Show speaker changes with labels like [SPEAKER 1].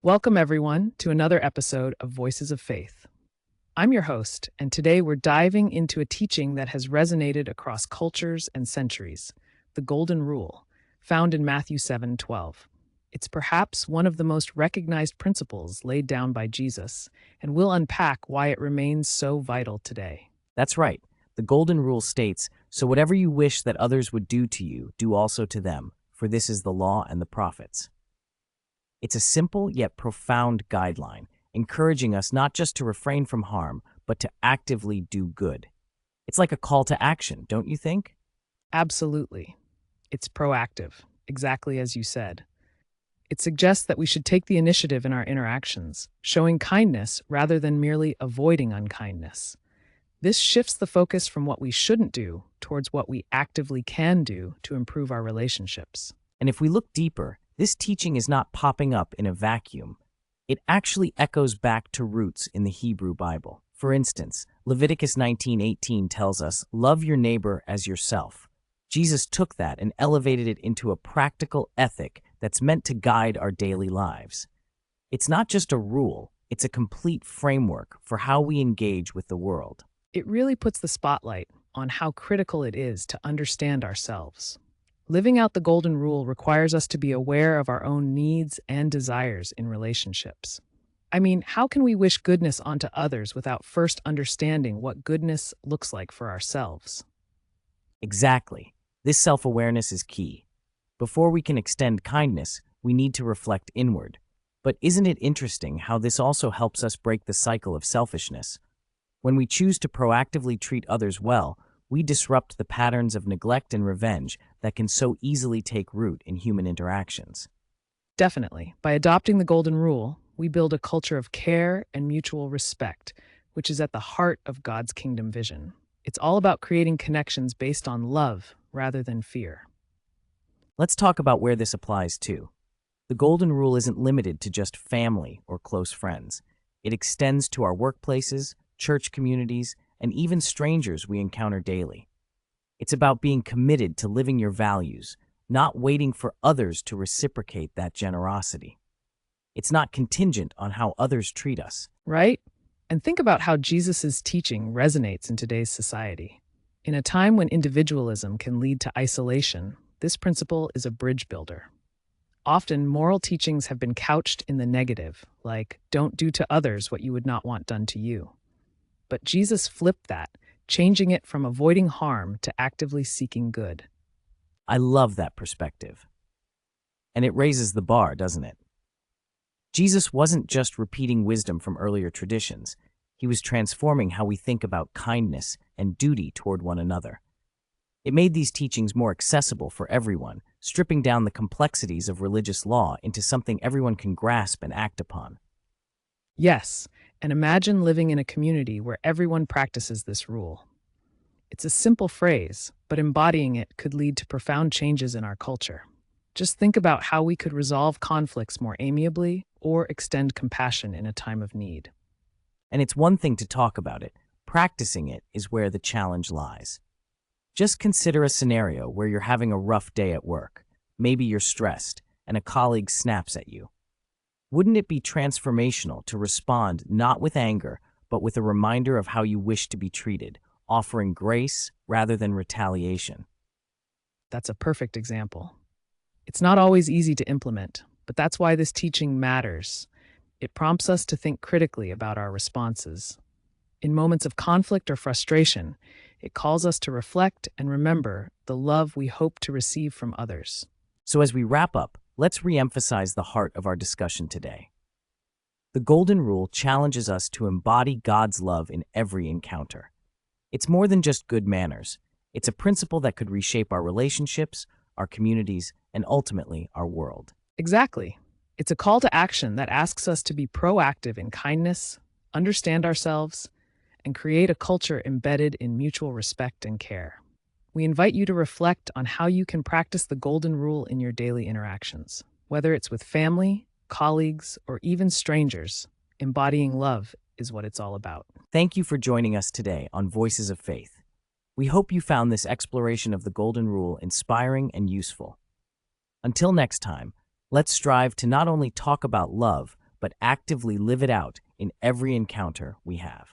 [SPEAKER 1] Welcome, everyone, to another episode of Voices of Faith. I'm your host, and today we're diving into a teaching that has resonated across cultures and centuries, the Golden Rule, found in Matthew 7:12. It's perhaps one of the most recognized principles laid down by Jesus, and we'll unpack why it remains so vital today.
[SPEAKER 2] That's right. The Golden Rule states, "So whatever you wish that others would do to you, do also to them, for this is the law and the prophets." It's a simple yet profound guideline, encouraging us not just to refrain from harm, but to actively do good. It's like a call to action, don't you think?
[SPEAKER 1] Absolutely. It's proactive, exactly as you said. It suggests that we should take the initiative in our interactions, showing kindness rather than merely avoiding unkindness. This shifts the focus from what we shouldn't do towards what we actively can do to improve our relationships.
[SPEAKER 2] And if we look deeper, this teaching is not popping up in a vacuum. It actually echoes back to roots in the Hebrew Bible. For instance, Leviticus 19:18 tells us, "Love your neighbor as yourself." Jesus took that and elevated it into a practical ethic that's meant to guide our daily lives. It's not just a rule, it's a complete framework for how we engage with the world.
[SPEAKER 1] It really puts the spotlight on how critical it is to understand ourselves. Living out the Golden Rule requires us to be aware of our own needs and desires in relationships. I mean, how can we wish goodness onto others without first understanding what goodness looks like for ourselves?
[SPEAKER 2] Exactly. This self-awareness is key. Before we can extend kindness, we need to reflect inward. But isn't it interesting how this also helps us break the cycle of selfishness? When we choose to proactively treat others well, we disrupt the patterns of neglect and revenge that can so easily take root in human interactions.
[SPEAKER 1] Definitely. By adopting the Golden Rule, we build a culture of care and mutual respect, which is at the heart of God's kingdom vision. It's all about creating connections based on love rather than fear.
[SPEAKER 2] Let's talk about where this applies too. The Golden Rule isn't limited to just family or close friends. It extends to our workplaces, church communities, and even strangers we encounter daily. It's about being committed to living your values, not waiting for others to reciprocate that generosity. It's not contingent on how others treat us.
[SPEAKER 1] Right? And think about how Jesus' teaching resonates in today's society. In a time when individualism can lead to isolation, this principle is a bridge builder. Often, moral teachings have been couched in the negative, like, don't do to others what you would not want done to you. But Jesus flipped that, changing it from avoiding harm to actively seeking good.
[SPEAKER 2] I love that perspective. And it raises the bar, doesn't it? Jesus wasn't just repeating wisdom from earlier traditions. He was transforming how we think about kindness and duty toward one another. It made these teachings more accessible for everyone, stripping down the complexities of religious law into something everyone can grasp and act upon.
[SPEAKER 1] Yes, and imagine living in a community where everyone practices this rule. It's a simple phrase, but embodying it could lead to profound changes in our culture. Just think about how we could resolve conflicts more amiably or extend compassion in a time of need.
[SPEAKER 2] And it's one thing to talk about it. Practicing it is where the challenge lies. Just consider a scenario where you're having a rough day at work. Maybe you're stressed, and a colleague snaps at you. Wouldn't it be transformational to respond not with anger, but with a reminder of how you wish to be treated, offering grace rather than retaliation?
[SPEAKER 1] That's a perfect example. It's not always easy to implement, but that's why this teaching matters. It prompts us to think critically about our responses. In moments of conflict or frustration, it calls us to reflect and remember the love we hope to receive from others.
[SPEAKER 2] So as we wrap up, let's re-emphasize the heart of our discussion today. The Golden Rule challenges us to embody God's love in every encounter. It's more than just good manners. It's a principle that could reshape our relationships, our communities, and ultimately our world.
[SPEAKER 1] Exactly. It's a call to action that asks us to be proactive in kindness, understand ourselves, and create a culture embedded in mutual respect and care. We invite you to reflect on how you can practice the Golden Rule in your daily interactions. Whether it's with family, colleagues, or even strangers, embodying love is what it's all about.
[SPEAKER 2] Thank you for joining us today on Voices of Faith. We hope you found this exploration of the Golden Rule inspiring and useful. Until next time, let's strive to not only talk about love, but actively live it out in every encounter we have.